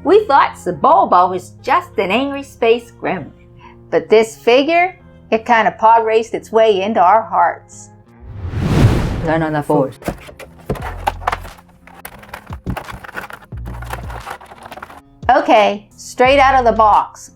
We thought Sebulba was just an angry space gremlin. But this figure, it kind of pod raced its way into our hearts. Turn on the force. Okay, straight out of the box.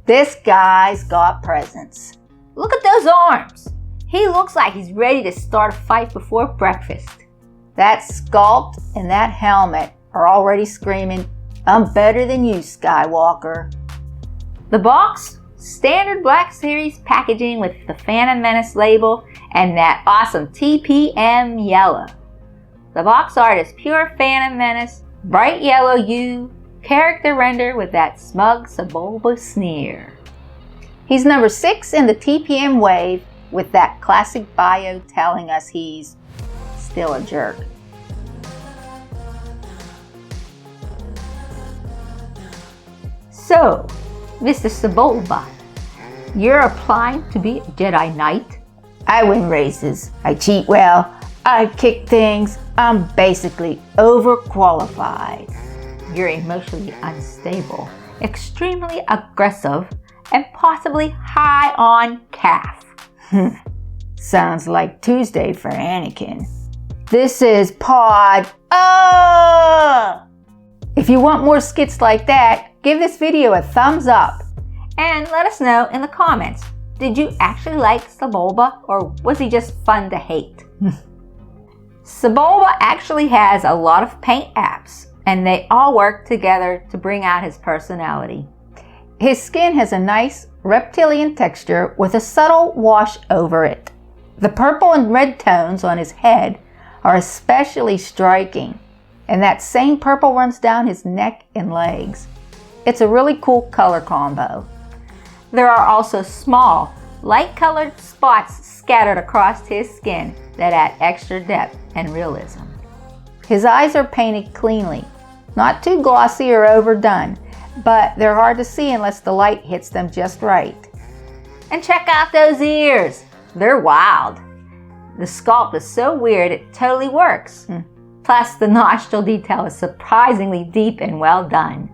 This guy's got presence. Look at those arms. He looks like he's ready to start a fight before breakfast. That sculpt and that helmet are already screaming, "I'm better than you, Skywalker." The box, standard Black Series packaging with the Phantom Menace label and that awesome TPM yellow. The box art is pure Phantom Menace, bright yellow hue, character render with that smug Sebulba sneer. He's number 6 in the TPM wave with that classic bio telling us he's still a jerk. So, Mr. Sebulba, you're applying to be a Jedi Knight? I win races, I cheat well, I kick things, I'm basically overqualified. You're emotionally unstable, extremely aggressive, and possibly high on calf. Sounds like Tuesday for Anakin. This is Pod. Oh! If you want more skits like that, give this video a thumbs up. And let us know in the comments, did you actually like Sebulba or was he just fun to hate? Sebulba actually has a lot of paint apps and they all work together to bring out his personality. His skin has a nice reptilian texture with a subtle wash over it. The purple and red tones on his head are especially striking, and that same purple runs down his neck and legs. It's a really cool color combo. There are also small, light-colored spots scattered across his skin that add extra depth and realism. His eyes are painted cleanly, not too glossy or overdone, but they're hard to see unless the light hits them just right. And check out those ears. They're wild. The sculpt is so weird it totally works. Plus the nostril detail is surprisingly deep and well done.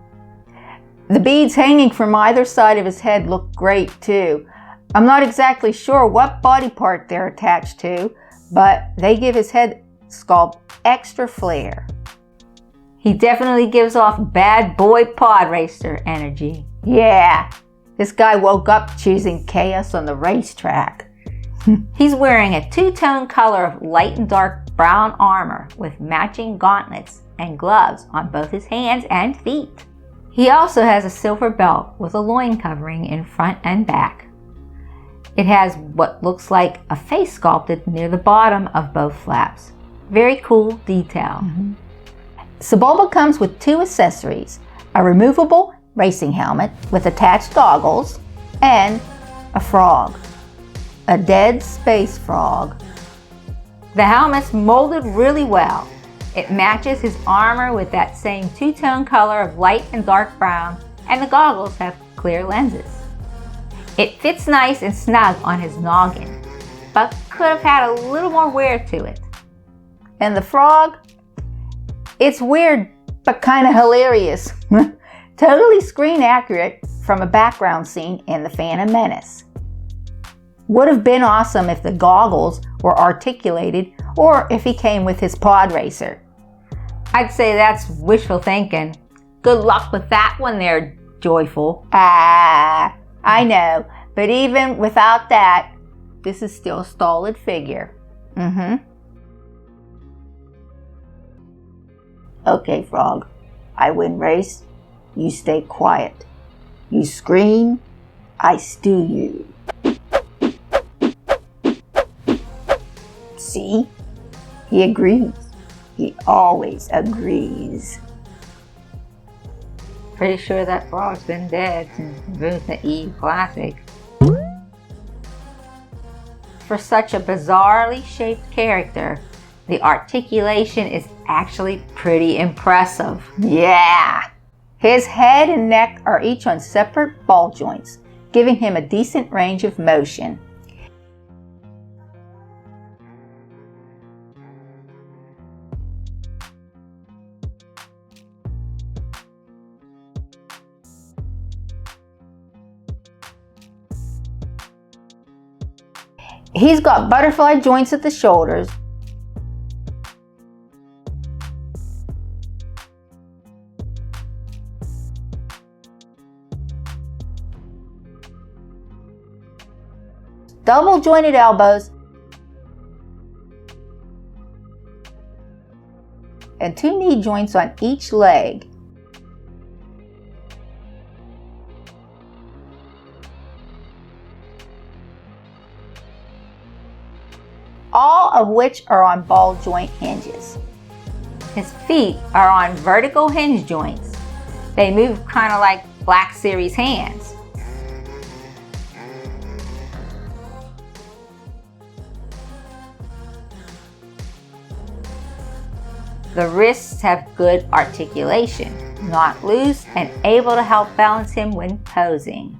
The beads hanging from either side of his head look great too. I'm not exactly sure what body part they're attached to, but they give his head sculpt extra flair. He definitely gives off bad boy pod racer energy. Yeah, this guy woke up choosing chaos on the racetrack. He's wearing a two-tone color of light and dark brown armor with matching gauntlets and gloves on both his hands and feet. He also has a silver belt with a loin covering in front and back. It has what looks like a face sculpted near the bottom of both flaps. Very cool detail. Sebulba comes with 2 accessories, a removable racing helmet with attached goggles, and a frog. A dead space frog. The helmet's molded really well. It matches his armor with that same two-tone color of light and dark brown, and the goggles have clear lenses. It fits nice and snug on his noggin, but could have had a little more wear to it. And the frog? It's weird, but kind of hilarious. Totally screen accurate from a background scene in The Phantom Menace. Would have been awesome if the goggles were articulated or if he came with his pod racer. I'd say that's wishful thinking. Good luck with that one there, Joyful. I know, but even without that, this is still a stolid figure. Okay, Frog, I win race, you stay quiet. You scream, I stew you. See? He agrees. He always agrees. Pretty sure that frog's been dead since both the E Classic. For such a bizarrely shaped character, the articulation is actually pretty impressive. Yeah! His head and neck are each on separate ball joints, giving him a decent range of motion. He's got butterfly joints at the shoulders, double jointed elbows, and 2 knee joints on each leg. All of which are on ball joint hinges. His feet are on vertical hinge joints. They move kind of like Black Series hands. The wrists have good articulation, not loose and able to help balance him when posing.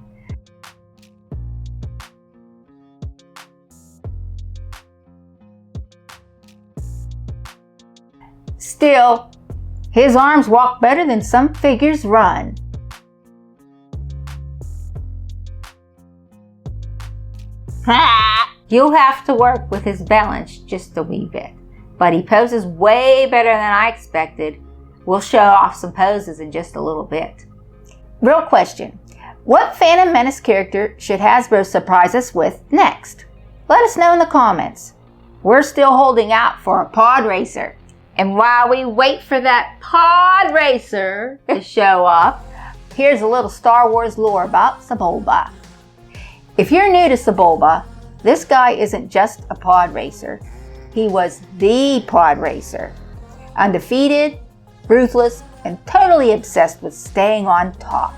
Still, his arms walk better than some figures run. You'll have to work with his balance just a wee bit, but he poses way better than I expected. We'll show off some poses in just a little bit. Real question. What Phantom Menace character should Hasbro surprise us with next? Let us know in the comments. We're still holding out for a pod racer. And while we wait for that pod racer to show up, here's a little Star Wars lore about Sebulba. If you're new to Sebulba, this guy isn't just a pod racer. He was the pod racer. Undefeated, ruthless, and totally obsessed with staying on top.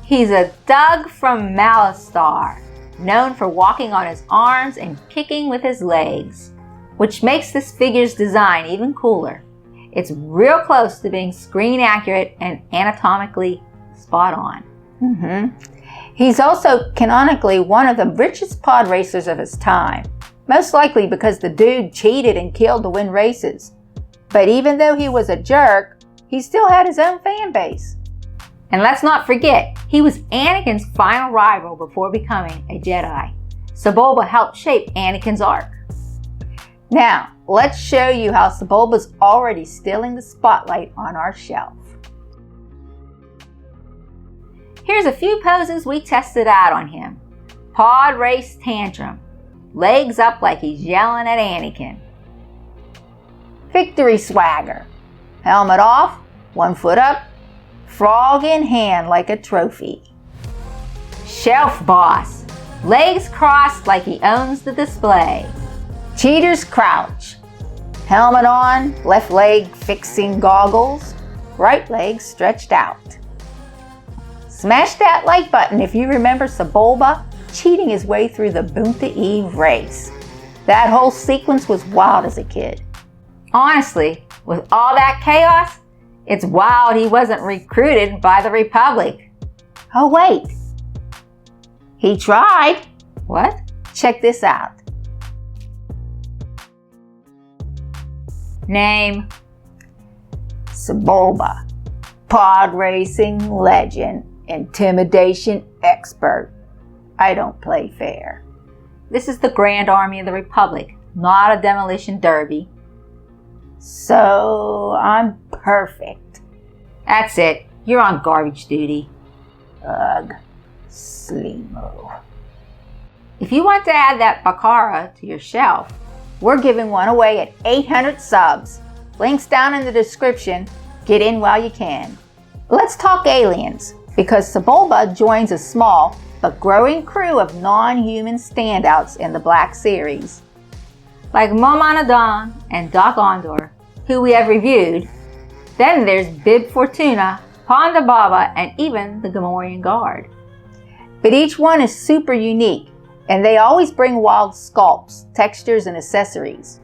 He's a Doug from Malastare, known for walking on his arms and kicking with his legs, which makes this figure's design even cooler. It's real close to being screen accurate and anatomically spot on. He's also canonically one of the richest pod racers of his time, most likely because the dude cheated and killed to win races. But even though he was a jerk, he still had his own fan base. And let's not forget, he was Anakin's final rival before becoming a Jedi. Sebulba helped shape Anakin's arc. Now, let's show you how Sebulba's already stealing the spotlight on our shelf. Here's a few poses we tested out on him. Pod race tantrum. Legs up like he's yelling at Anakin. Victory swagger. Helmet off, 1 foot up, frog in hand like a trophy. Shelf boss. Legs crossed like he owns the display. Cheater's crouch. Helmet on, left leg fixing goggles, right leg stretched out. Smash that like button if you remember Sebulba cheating his way through the Boonta Eve race. That whole sequence was wild as a kid. Honestly, with all that chaos, it's wild he wasn't recruited by the Republic. Oh wait, he tried. What? Check this out. Name? Sebulba, pod racing legend, intimidation expert. I don't play fair. This is the Grand Army of the Republic, not a demolition derby. So I'm perfect. That's it. You're on garbage duty. Ugh, Slimo. If you want to add that Bacara to your shelf, we're giving one away at 800 subs. Links down in the description. Get in while you can. Let's talk aliens, because Sebulba joins a small but growing crew of non-human standouts in the Black Series. Like Mom Anadon and Doc Ondor, who we have reviewed. Then there's Bib Fortuna, Ponda Baba, and even the Gamorrean Guard. But each one is super unique, and they always bring wild sculpts, textures, and accessories.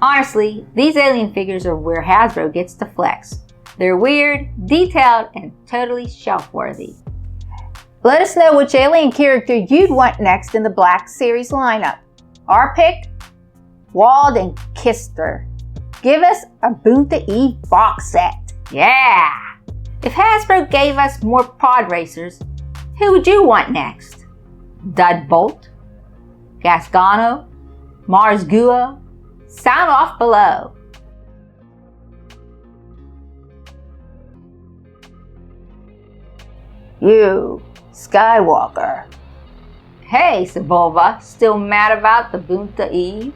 Honestly, these alien figures are where Hasbro gets to flex. They're weird, detailed, and totally shelf-worthy. Let us know which alien character you'd want next in the Black Series lineup. Our pick? Wald and Kister. Give us a Boonta Eve box set. Yeah! If Hasbro gave us more pod racers, who would you want next? Dud Bolt? Gasgano, Mars Gua, sound off below. You, Skywalker. Hey, Sebulba, still mad about the Bunta Eve?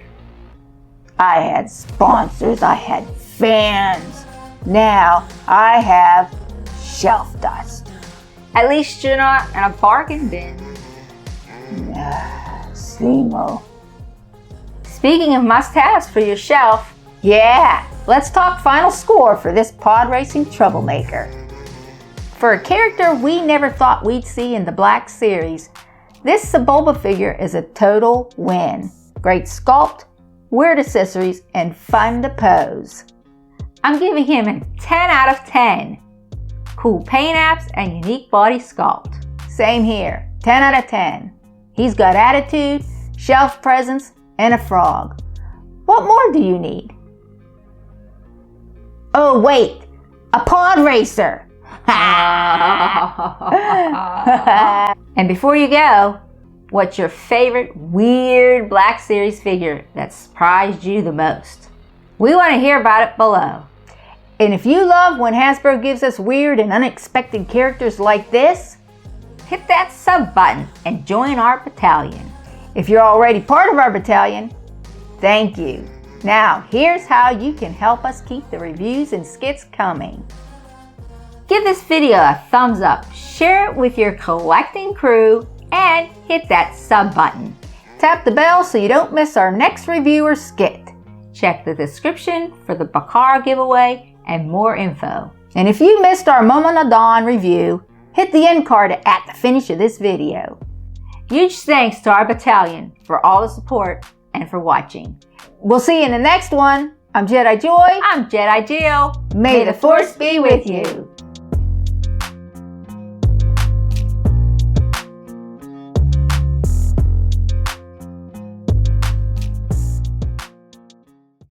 I had sponsors, I had fans. Now I have shelf dust. At least you're not in a bargain bin. Simo. Speaking of must-haves for your shelf, Yeah, let's talk final score for this pod racing troublemaker. For a character we never thought we'd see in the Black Series, this Sebulba figure is a total win. Great sculpt, weird accessories, and fun to pose. I'm giving him a 10 out of 10. Cool paint apps and unique body sculpt. Same here, 10 out of 10. He's got attitude, shelf presence, and a frog. What more do you need? Oh wait, a pod racer! And before you go, what's your favorite weird Black Series figure that surprised you the most? We want to hear about it below. And if you love when Hasbro gives us weird and unexpected characters like this, Hit that sub button and join our battalion. if you're already part of our battalion, thank you. Now, here's how you can help us keep the reviews and skits coming. Give this video a thumbs up, share it with your collecting crew, and hit that sub button. Tap the bell so you don't miss our next review or skit. Check the description for the Bacara giveaway and more info. And if you missed our Moment of Dawn review, hit the end card at the finish of this video. Huge thanks to our battalion for all the support and for watching. We'll see you in the next one. I'm Jedi Joy. I'm Jedi Jill. May the Force be with you.